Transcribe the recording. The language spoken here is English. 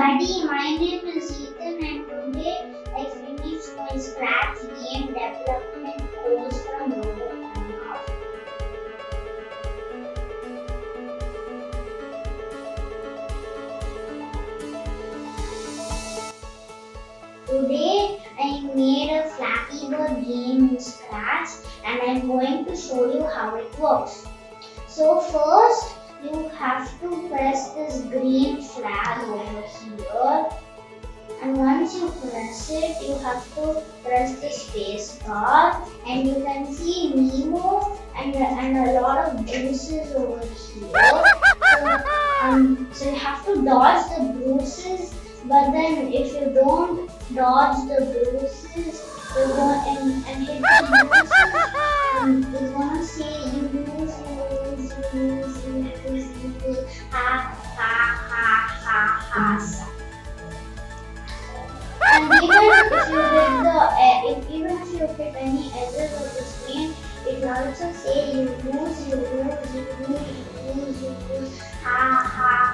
buddy, my name is Ethan and today I finished my Scratch game development course from Roboprenr. Today I made a Flappy Bird game in Scratch and I'm going to show you how it works. So first you have to press this green flag over here, and once you press it you have to press the space bar and you can see Nemo and a lot of bruises over here. So you have to dodge the bruises, but then if you don't dodge the bruises and hit the bruises, it's gonna say you lose, ha ha ha ha ha. And even if you hit any edges of the screen, it will also say you lose, ha ha